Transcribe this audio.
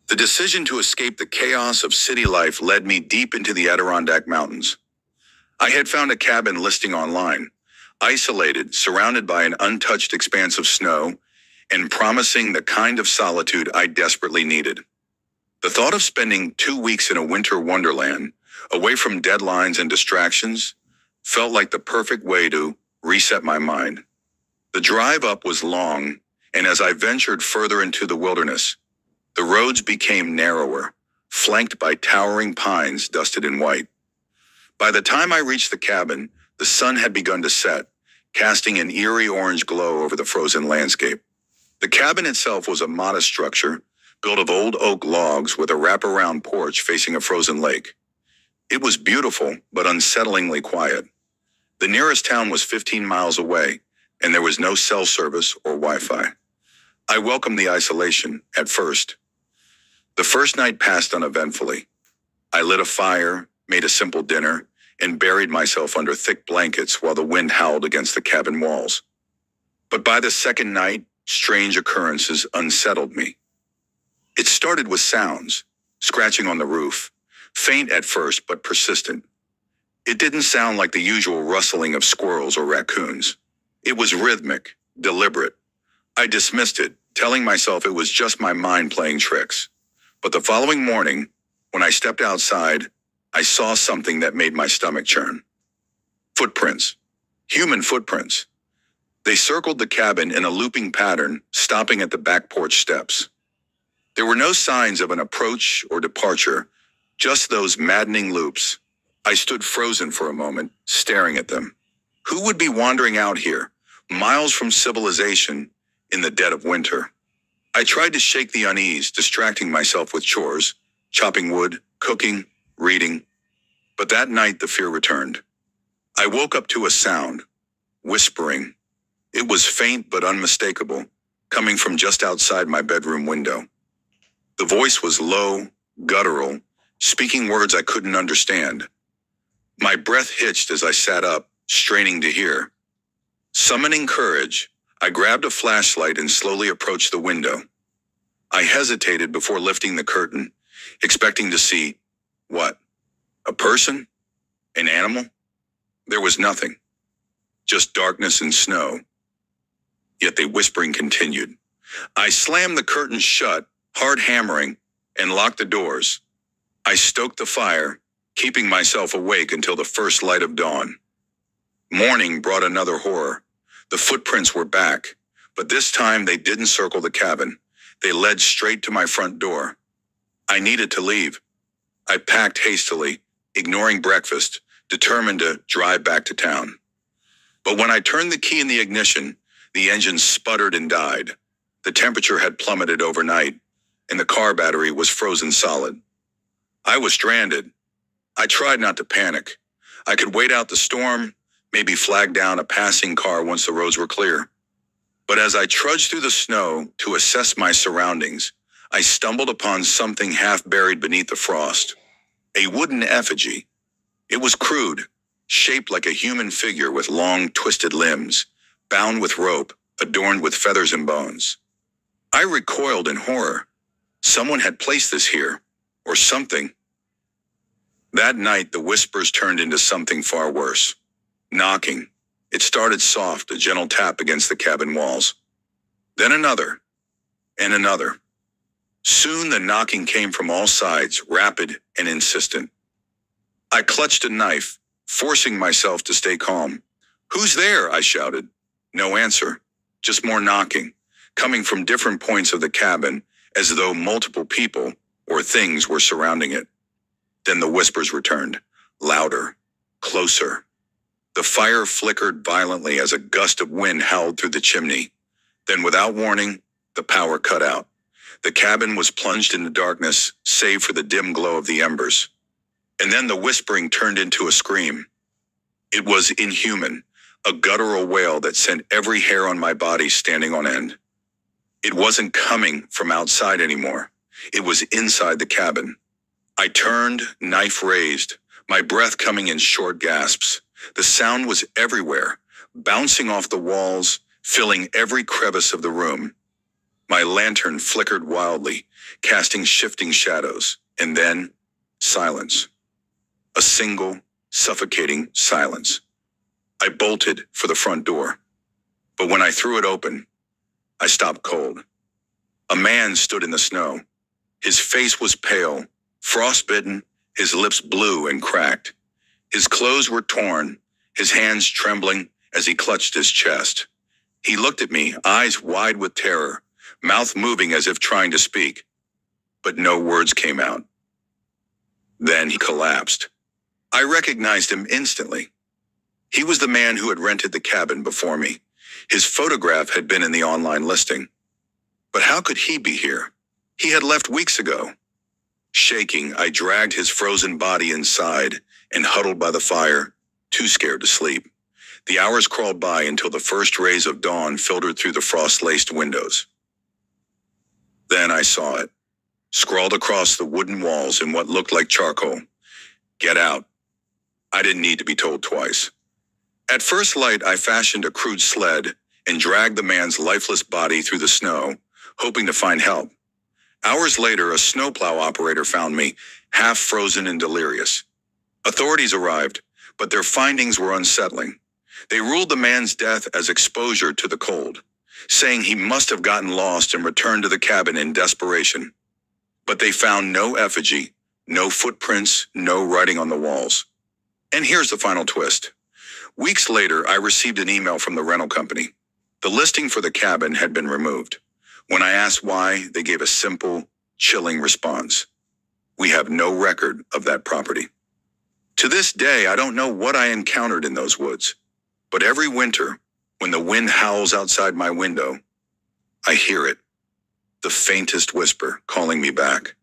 The decision to escape the chaos of city life led me deep into the Adirondack Mountains. I had found a cabin listing online, isolated, surrounded by an untouched expanse of snow, and promising the kind of solitude I desperately needed. The thought of spending 2 weeks in a winter wonderland, away from deadlines and distractions, felt like the perfect way to reset my mind. The drive up was long, and as I ventured further into the wilderness, the roads became narrower, flanked by towering pines dusted in white. By the time I reached the cabin, the sun had begun to set, casting an eerie orange glow over the frozen landscape. The cabin itself was a modest structure, built of old oak logs with a wraparound porch facing a frozen lake. It was beautiful, but unsettlingly quiet. The nearest town was 15 miles away, and there was no cell service or Wi-Fi. I welcomed the isolation at first. The first night passed uneventfully. I lit a fire, made a simple dinner, and buried myself under thick blankets while the wind howled against the cabin walls. But by the second night, strange occurrences unsettled me. It started with sounds, scratching on the roof, faint at first but persistent. It didn't sound like the usual rustling of squirrels or raccoons. It was rhythmic, deliberate. I dismissed it, telling myself it was just my mind playing tricks. But the following morning, when I stepped outside, I saw something that made my stomach churn. Footprints. Human footprints. They circled the cabin in a looping pattern, stopping at the back porch steps. There were no signs of an approach or departure, just those maddening loops. I stood frozen for a moment, staring at them. Who would be wandering out here, miles from civilization, in the dead of winter? I tried to shake the unease, distracting myself with chores, chopping wood, cooking, reading. But that night the fear returned. I woke up to a sound, whispering. It was faint but unmistakable, coming from just outside my bedroom window. The voice was low, guttural, speaking words I couldn't understand. My breath hitched as I sat up, straining to hear. Summoning courage, I grabbed a flashlight and slowly approached the window. I hesitated before lifting the curtain, expecting to see, what? A person? An animal? There was nothing. Just darkness and snow. Yet the whispering continued. I slammed the curtain shut, hard hammering, and locked the doors. I stoked the fire, keeping myself awake until the first light of dawn. Morning brought another horror. The footprints were back, but this time they didn't circle the cabin. They led straight to my front door. I needed to leave. I packed hastily, ignoring breakfast, determined to drive back to town. But when I turned the key in the ignition, the engine sputtered and died. The temperature had plummeted overnight, and the car battery was frozen solid. I was stranded. I tried not to panic. I could wait out the storm, maybe flag down a passing car once the roads were clear. But as I trudged through the snow to assess my surroundings, I stumbled upon something half buried beneath the frost. A wooden effigy. It was crude, shaped like a human figure with long, twisted limbs, bound with rope, adorned with feathers and bones. I recoiled in horror. Someone had placed this here, or something. That night, the whispers turned into something far worse. Knocking. It started soft, a gentle tap against the cabin walls. Then another, and another. Soon the knocking came from all sides, rapid and insistent. I clutched a knife, forcing myself to stay calm. "Who's there?" I shouted. No answer, just more knocking, coming from different points of the cabin, as though multiple people or things were surrounding it. Then the whispers returned, louder, closer. The fire flickered violently as a gust of wind howled through the chimney. Then, without warning, the power cut out. The cabin was plunged into darkness, save for the dim glow of the embers. And then the whispering turned into a scream. It was inhuman, a guttural wail that sent every hair on my body standing on end. It wasn't coming from outside anymore. It was inside the cabin. I turned, knife raised, my breath coming in short gasps. The sound was everywhere, bouncing off the walls, filling every crevice of the room. My lantern flickered wildly, casting shifting shadows, and then silence. A single, suffocating silence. I bolted for the front door, but when I threw it open, I stopped cold. A man stood in the snow. His face was pale, frostbitten, his lips blue and cracked. His clothes were torn, his hands trembling as he clutched his chest. He looked at me, eyes wide with terror, mouth moving as if trying to speak, but no words came out. Then he collapsed. I recognized him instantly. He was the man who had rented the cabin before me. His photograph had been in the online listing. But how could he be here? He had left weeks ago. Shaking, I dragged his frozen body inside and huddled by the fire, too scared to sleep. The hours crawled by until the first rays of dawn filtered through the frost-laced windows. Then I saw it, scrawled across the wooden walls in what looked like charcoal. Get out. I didn't need to be told twice. At first light, I fashioned a crude sled and dragged the man's lifeless body through the snow, hoping to find help. Hours later, a snowplow operator found me, half frozen and delirious. Authorities arrived, but their findings were unsettling. They ruled the man's death as exposure to the cold, saying he must have gotten lost and returned to the cabin in desperation. But they found no effigy, no footprints, no writing on the walls. And here's the final twist. Weeks later, I received an email from the rental company. The listing for the cabin had been removed. When I asked why, they gave a simple, chilling response. We have no record of that property. To this day, I don't know what I encountered in those woods, but every winter, when the wind howls outside my window, I hear it, the faintest whisper calling me back.